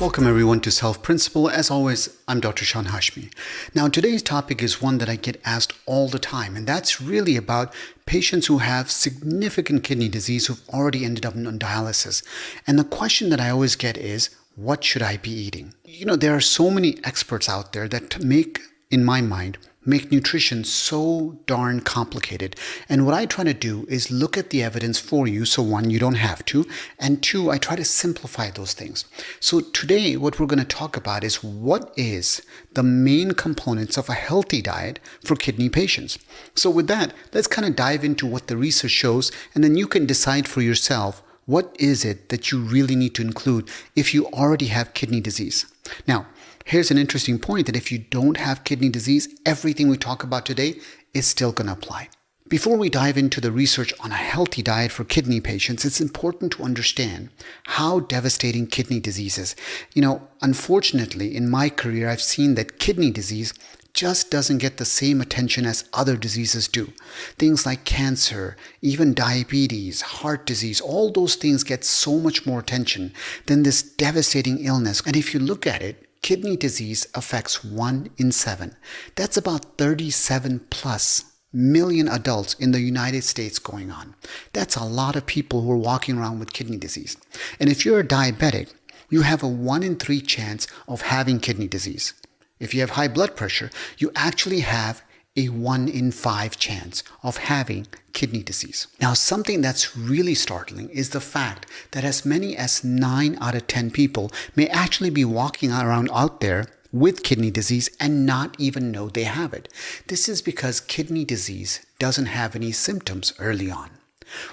Welcome everyone to Self Principle. As always, I'm Dr. Shan Hashmi. Now today's topic is one that I get asked all the time, and that's really about patients who have significant kidney disease who've already ended up on dialysis. And the question that I always get is, what should I be eating? There are so many experts out there that in my mind, make nutrition so darn complicated. And what I try to do is look at the evidence for you. So one, you don't have to. And two, I try to simplify those things. So today, what we're going to talk about is what is the main components of a healthy diet for kidney patients. So with that, let's kind of dive into what the research shows, and then you can decide for yourself what is it that you really need to include if you already have kidney disease. Now, here's an interesting point that if you don't have kidney disease, everything we talk about today is still going to apply. Before we dive into the research on a healthy diet for kidney patients, it's important to understand how devastating kidney disease is. Unfortunately, in my career, I've seen that kidney disease just doesn't get the same attention as other diseases do. Things like cancer, even diabetes, heart disease, all those things get so much more attention than this devastating illness. And if you look at it, kidney disease affects 1 in 7. That's about 37 plus million adults in the United States going on. That's a lot of people who are walking around with kidney disease. And if you're a diabetic, you have a 1 in 3 chance of having kidney disease. If you have high blood pressure, you actually have a 1 in 5 chance of having kidney disease. Now, something that's really startling is the fact that as many as 9 out of 10 people may actually be walking around out there with kidney disease and not even know they have it. This is because kidney disease doesn't have any symptoms early on.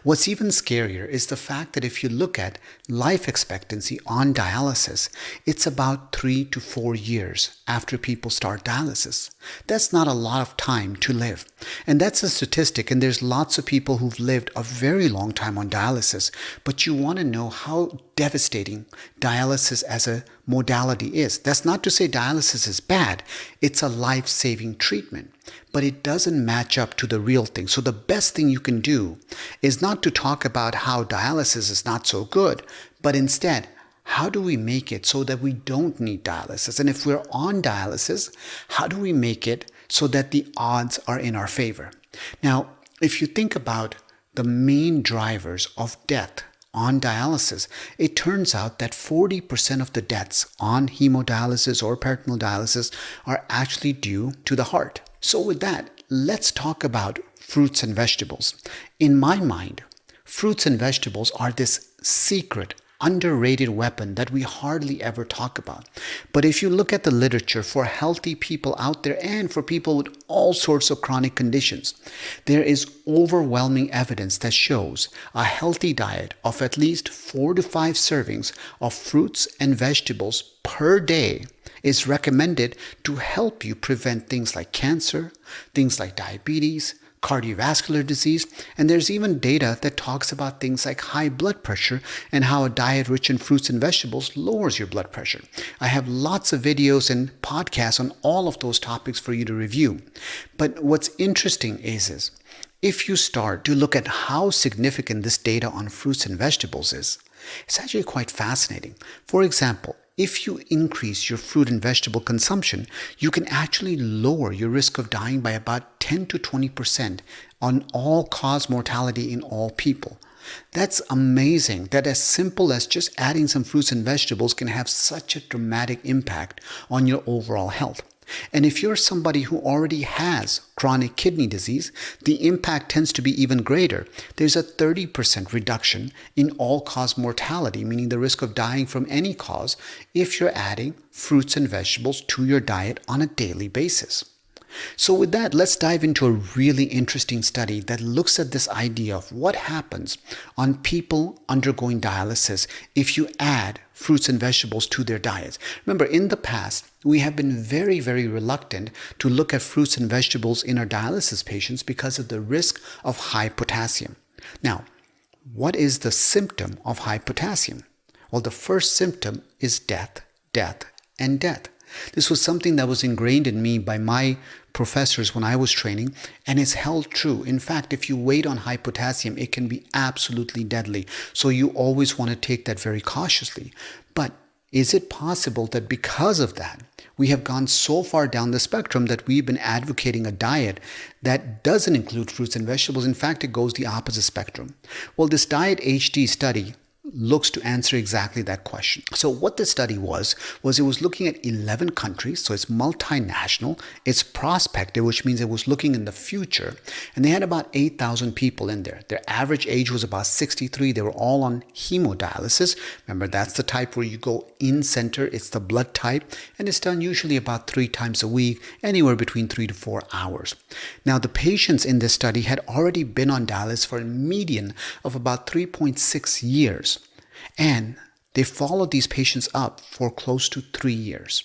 What's even scarier is the fact that if you look at life expectancy on dialysis, it's about 3 to 4 years after people start dialysis. That's not a lot of time to live. And that's a statistic, and there's lots of people who've lived a very long time on dialysis, but you want to know how devastating dialysis as a modality is. That's not to say dialysis is bad. It's a life-saving treatment, but it doesn't match up to the real thing. So the best thing you can do is not to talk about how dialysis is not so good, but instead, how do we make it so that we don't need dialysis? And if we're on dialysis, how do we make it so that the odds are in our favor? Now, if you think about the main drivers of death on dialysis, it turns out that 40% of the deaths on hemodialysis or peritoneal dialysis are actually due to the heart. So with that, let's talk about fruits and vegetables. In my mind, fruits and vegetables are this secret, underrated weapon that we hardly ever talk about. But if you look at the literature for healthy people out there and for people with all sorts of chronic conditions, there is overwhelming evidence that shows a healthy diet of at least 4 to 5 servings of fruits and vegetables per day is recommended to help you prevent things like cancer, things like diabetes, cardiovascular disease, and there's even data that talks about things like high blood pressure and how a diet rich in fruits and vegetables lowers your blood pressure. I have lots of videos and podcasts on all of those topics for you to review. But what's interesting is if you start to look at how significant this data on fruits and vegetables is, it's actually quite fascinating. For example, if you increase your fruit and vegetable consumption, you can actually lower your risk of dying by about 10 to 20% on all-cause mortality in all people. That's amazing that as simple as just adding some fruits and vegetables can have such a dramatic impact on your overall health. And if you're somebody who already has chronic kidney disease, the impact tends to be even greater. There's a 30% reduction in all-cause mortality, meaning the risk of dying from any cause, if you're adding fruits and vegetables to your diet on a daily basis. So with that, let's dive into a really interesting study that looks at this idea of what happens on people undergoing dialysis if you add fruits and vegetables to their diets. Remember, in the past, we have been very, very reluctant to look at fruits and vegetables in our dialysis patients because of the risk of high potassium. Now, what is the symptom of high potassium? Well, the first symptom is death, death, and death. This was something that was ingrained in me by my professors when I was training, and it's held true. In fact, if you wait on high potassium, it can be absolutely deadly. So you always want to take that very cautiously. But is it possible that because of that, we have gone so far down the spectrum that we've been advocating a diet that doesn't include fruits and vegetables? In fact, it goes the opposite spectrum. Well, this Diet HD study looks to answer exactly that question. So what the study was it was looking at 11 countries, so it's multinational, it's prospective, which means it was looking in the future, and they had about 8,000 people in there. Their average age was about 63. They were all on hemodialysis. Remember, that's the type where you go in center, it's the blood type, and it's done usually about 3 times a week, anywhere between 3 to 4 hours. Now, the patients in this study had already been on dialysis for a median of about 3.6 years. And they followed these patients up for close to 3 years.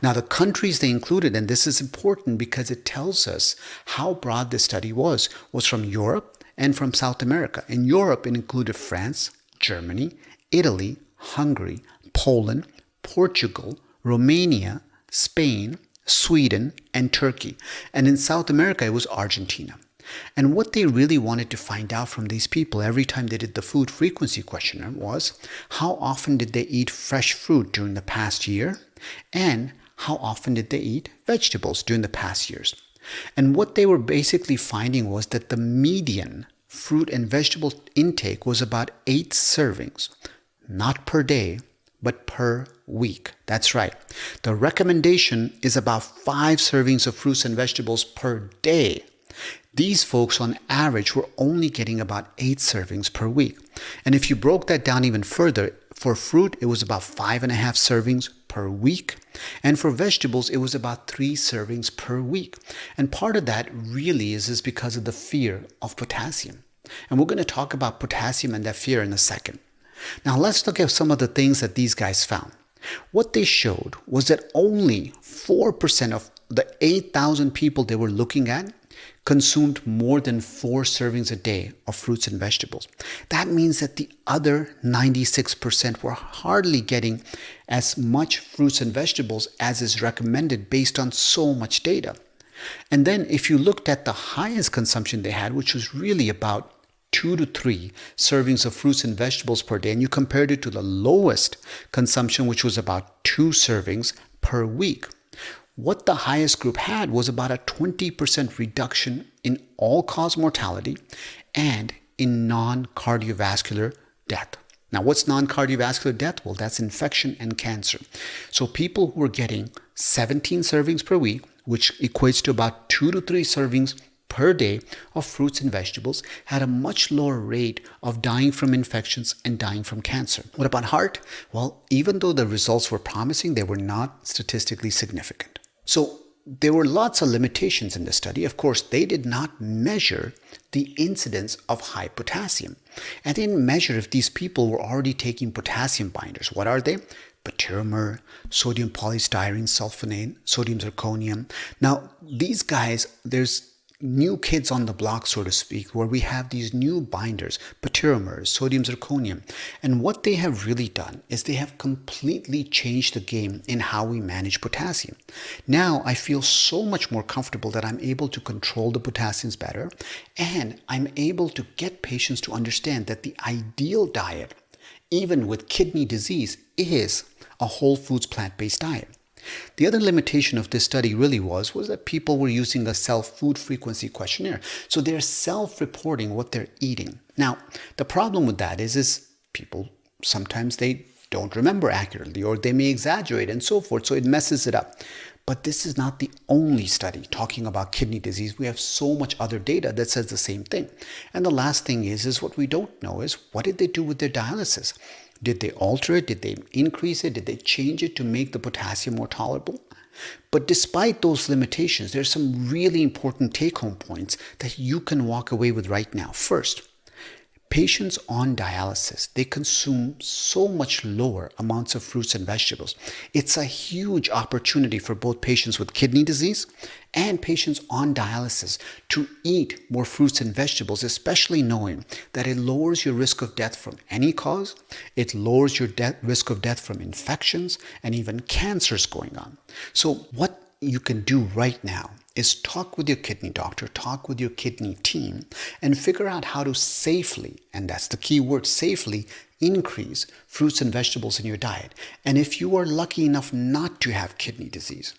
Now, the countries they included, and this is important because it tells us how broad this study was from Europe and from South America. In Europe, it included France, Germany, Italy, Hungary, Poland, Portugal, Romania, Spain, Sweden, and Turkey. And in South America, it was Argentina. And what they really wanted to find out from these people every time they did the food frequency questionnaire was how often did they eat fresh fruit during the past year, and how often did they eat vegetables during the past years. And what they were basically finding was that the median fruit and vegetable intake was about 8 servings, not per day, but per week. That's right. The recommendation is about 5 servings of fruits and vegetables per day. These folks on average were only getting about 8 servings per week. And if you broke that down even further, for fruit, it was about 5.5 servings per week. And for vegetables, it was about 3 servings per week. And part of that really is because of the fear of potassium. And we're going to talk about potassium and that fear in a second. Now let's look at some of the things that these guys found. What they showed was that only 4% of the 8,000 people they were looking at consumed more than 4 servings a day of fruits and vegetables. That means that the other 96% were hardly getting as much fruits and vegetables as is recommended based on so much data. And then if you looked at the highest consumption they had, which was really about 2 to 3 servings of fruits and vegetables per day, and you compared it to the lowest consumption, which was about 2 servings per week, what the highest group had was about a 20% reduction in all-cause mortality and in non-cardiovascular death. Now, what's non-cardiovascular death? Well, that's infection and cancer. So people who were getting 17 servings per week, which equates to about 2 to 3 servings per day of fruits and vegetables, had a much lower rate of dying from infections and dying from cancer. What about heart? Well, even though the results were promising, they were not statistically significant. So there were lots of limitations in the study. Of course, they did not measure the incidence of high potassium. And they didn't measure if these people were already taking potassium binders. What are they? Patiromer, sodium polystyrene sulfonate, sodium zirconium. Now, these guys, there's new kids on the block, so to speak, where we have these new binders, patiromer, sodium zirconium. And what they have really done is they have completely changed the game in how we manage potassium. Now I feel so much more comfortable that I'm able to control the potassiums better, and I'm able to get patients to understand that the ideal diet, even with kidney disease, is a whole foods plant-based diet. The other limitation of this study really was that people were using a self-food frequency questionnaire. So they're self-reporting what they're eating. Now, the problem with that is people, sometimes they don't remember accurately, or they may exaggerate and so forth. So it messes it up. But this is not the only study talking about kidney disease. We have so much other data that says the same thing. And the last thing is what we don't know is, what did they do with their dialysis? Did they alter it? Did they increase it? Did they change it to make the potassium more tolerable? But despite those limitations, there's some really important take-home points that you can walk away with right now. First, patients on dialysis, they consume so much lower amounts of fruits and vegetables. It's a huge opportunity for both patients with kidney disease and patients on dialysis to eat more fruits and vegetables, especially knowing that it lowers your risk of death from any cause, it lowers your risk of death from infections and even cancers going on. So what you can do right now is talk with your kidney doctor, talk with your kidney team, and figure out how to safely, and that's the key word, safely, increase fruits and vegetables in your diet. And if you are lucky enough not to have kidney disease,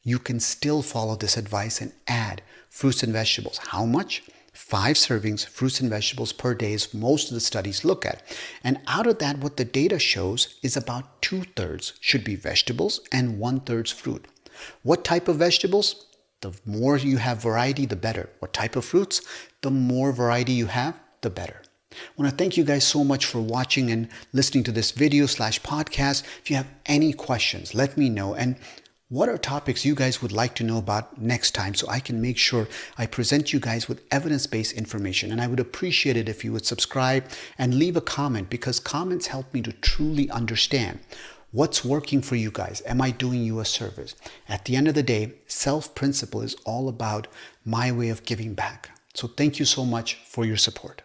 you can still follow this advice and add fruits and vegetables. How much? 5 servings, fruits and vegetables per day is most of the studies look at. And out of that, what the data shows is about 2/3 should be vegetables and 1/3 fruit. What type of vegetables? The more you have variety, the better. What type of fruits? The more variety you have, the better. I want to thank you guys so much for watching and listening to this video/podcast. If you have any questions, let me know. And what are topics you guys would like to know about next time so I can make sure I present you guys with evidence-based information. And I would appreciate it if you would subscribe and leave a comment, because comments help me to truly understand what's working for you guys. Am I doing you a service? At the end of the day, self-principle is all about my way of giving back. So thank you so much for your support.